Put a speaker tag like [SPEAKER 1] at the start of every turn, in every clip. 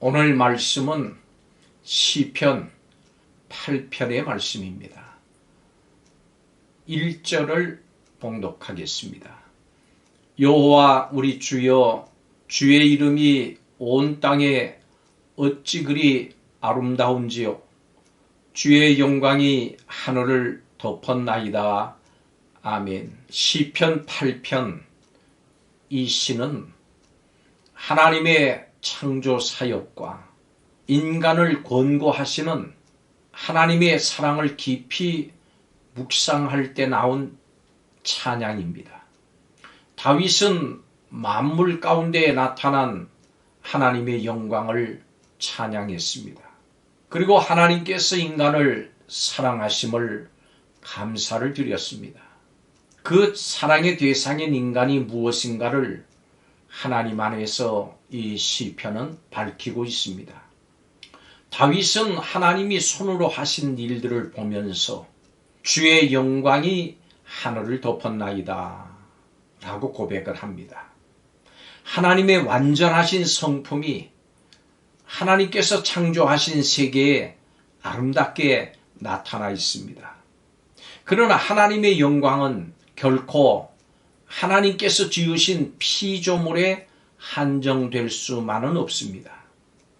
[SPEAKER 1] 오늘 말씀은 시편 8편의 말씀입니다. 1절을 봉독하겠습니다. 여호와 우리 주여, 주의 이름이 온 땅에 어찌 그리 아름다운지요. 주의 영광이 하늘을 덮었나이다. 아멘. 시편 8편, 이 시는 하나님의 창조 사역과 인간을 권고하시는 하나님의 사랑을 깊이 묵상할 때 나온 찬양입니다. 다윗은 만물 가운데 나타난 하나님의 영광을 찬양했습니다. 그리고 하나님께서 인간을 사랑하심을 감사를 드렸습니다. 그 사랑의 대상인 인간이 무엇인가를 하나님 안에서 이 시편은 밝히고 있습니다. 다윗은 하나님이 손으로 하신 일들을 보면서 주의 영광이 하늘을 덮었나이다 라고 고백을 합니다. 하나님의 완전하신 성품이 하나님께서 창조하신 세계에 아름답게 나타나 있습니다. 그러나 하나님의 영광은 결코 하나님께서 지으신 피조물에 한정될 수만은 없습니다.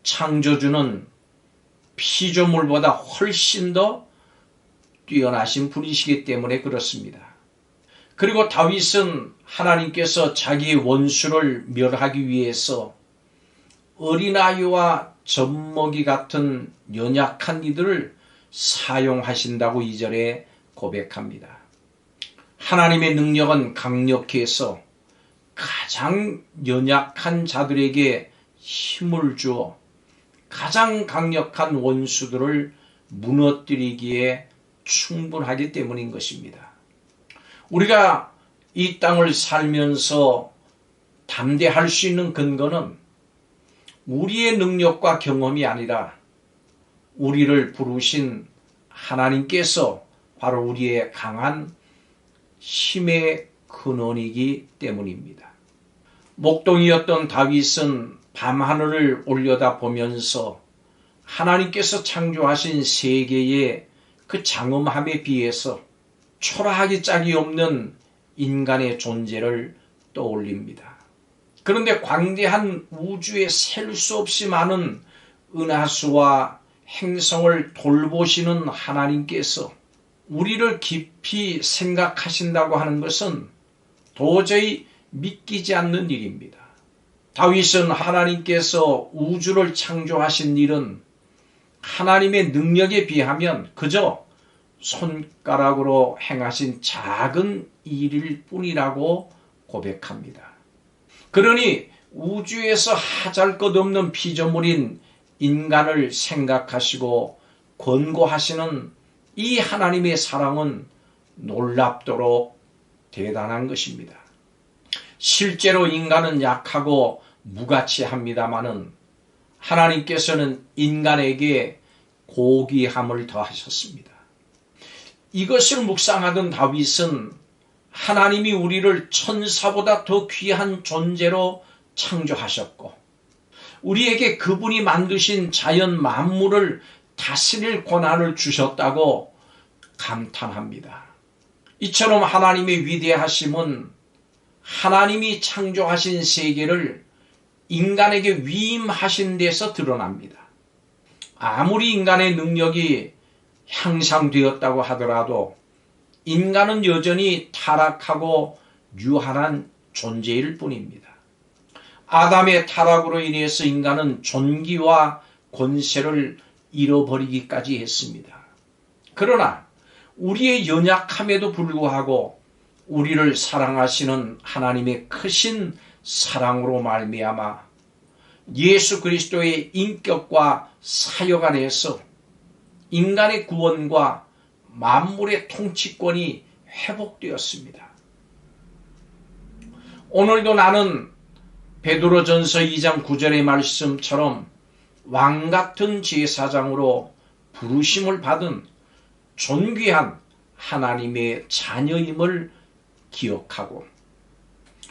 [SPEAKER 1] 창조주는 피조물보다 훨씬 더 뛰어나신 분이시기 때문에 그렇습니다. 그리고 다윗은 하나님께서 자기의 원수를 멸하기 위해서 어린아이와 젖먹이 같은 연약한 이들을 사용하신다고 2절에 고백합니다. 하나님의 능력은 강력해서 가장 연약한 자들에게 힘을 주어 가장 강력한 원수들을 무너뜨리기에 충분하기 때문인 것입니다. 우리가 이 땅을 살면서 담대할 수 있는 근거는 우리의 능력과 경험이 아니라 우리를 부르신 하나님께서 바로 우리의 강한 힘의 근원이기 때문입니다. 목동이었던 다윗은 밤하늘을 올려다보면서 하나님께서 창조하신 세계의 그 장엄함에 비해서 초라하기 짝이 없는 인간의 존재를 떠올립니다. 그런데 광대한 우주에 셀 수 없이 많은 은하수와 행성을 돌보시는 하나님께서 우리를 깊이 생각하신다고 하는 것은 도저히 믿기지 않는 일입니다. 다윗은 하나님께서 우주를 창조하신 일은 하나님의 능력에 비하면 그저 손가락으로 행하신 작은 일일 뿐이라고 고백합니다. 그러니 우주에서 하잘것없는 피조물인 인간을 생각하시고 권고하시는 이 하나님의 사랑은 놀랍도록 대단한 것입니다. 실제로 인간은 약하고 무가치합니다마는 하나님께서는 인간에게 고귀함을 더하셨습니다. 이것을 묵상하던 다윗은 하나님이 우리를 천사보다 더 귀한 존재로 창조하셨고 우리에게 그분이 만드신 자연 만물을 다스릴 권한을 주셨다고 감탄합니다. 이처럼 하나님의 위대하심은 하나님이 창조하신 세계를 인간에게 위임하신 데서 드러납니다. 아무리 인간의 능력이 향상되었다고 하더라도 인간은 여전히 타락하고 유한한 존재일 뿐입니다. 아담의 타락으로 인해서 인간은 존귀와 권세를 잃어버리기까지 했습니다. 그러나 우리의 연약함에도 불구하고 우리를 사랑하시는 하나님의 크신 사랑으로 말미암아 예수 그리스도의 인격과 사역 안에서 인간의 구원과 만물의 통치권이 회복되었습니다. 오늘도 나는 베드로전서 2장 9절의 말씀처럼 왕같은 제사장으로 부르심을 받은 존귀한 하나님의 자녀임을 기억하고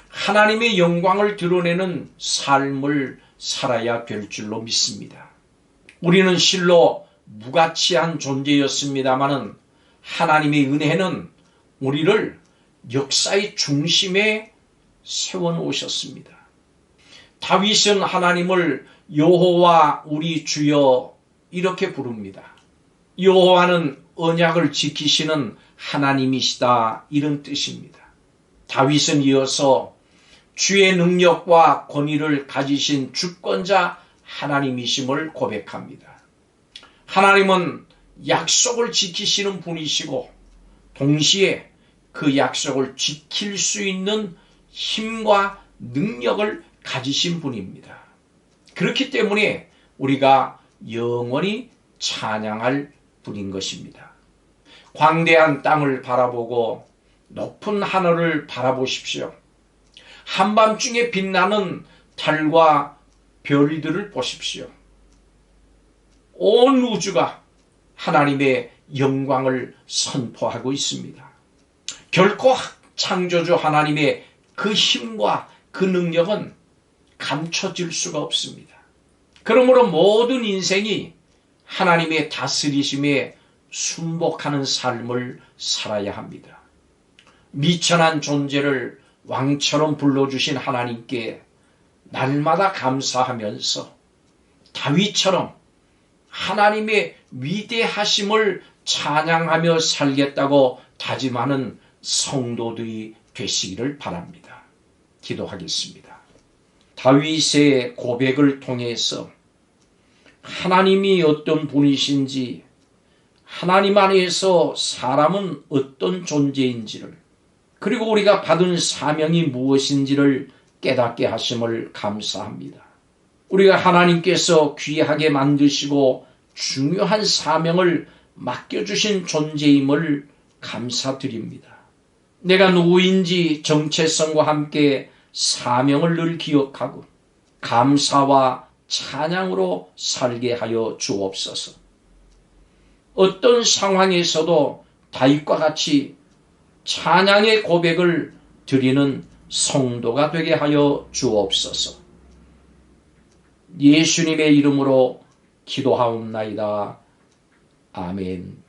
[SPEAKER 1] 하나님의 영광을 드러내는 삶을 살아야 될 줄로 믿습니다. 우리는 실로 무가치한 존재였습니다마는 하나님의 은혜는 우리를 역사의 중심에 세워놓으셨습니다. 다윗은 하나님을 여호와 우리 주여 이렇게 부릅니다. 여호와는 언약을 지키시는 하나님이시다, 이런 뜻입니다. 다윗은 이어서 주의 능력과 권위를 가지신 주권자 하나님이심을 고백합니다. 하나님은 약속을 지키시는 분이시고 동시에 그 약속을 지킬 수 있는 힘과 능력을 가지신 분입니다. 그렇기 때문에 우리가 영원히 찬양할 분인 것입니다. 광대한 땅을 바라보고 높은 하늘을 바라보십시오. 한밤중에 빛나는 달과 별들을 보십시오. 온 우주가 하나님의 영광을 선포하고 있습니다. 결코 창조주 하나님의 그 힘과 그 능력은 감춰질 수가 없습니다. 그러므로 모든 인생이 하나님의 다스리심에 순복하는 삶을 살아야 합니다. 미천한 존재를 왕처럼 불러주신 하나님께 날마다 감사하면서 다윗처럼 하나님의 위대하심을 찬양하며 살겠다고 다짐하는 성도들이 되시기를 바랍니다. 기도하겠습니다. 다윗의 고백을 통해서 하나님이 어떤 분이신지, 하나님 안에서 사람은 어떤 존재인지를, 그리고 우리가 받은 사명이 무엇인지를 깨닫게 하심을 감사합니다. 우리가 하나님께서 귀하게 만드시고 중요한 사명을 맡겨주신 존재임을 감사드립니다. 내가 누구인지 정체성과 함께 사명을 늘 기억하고 감사와 찬양으로 살게 하여 주옵소서. 어떤 상황에서도 다윗과 같이 찬양의 고백을 드리는 성도가 되게 하여 주옵소서. 예수님의 이름으로 기도하옵나이다. 아멘.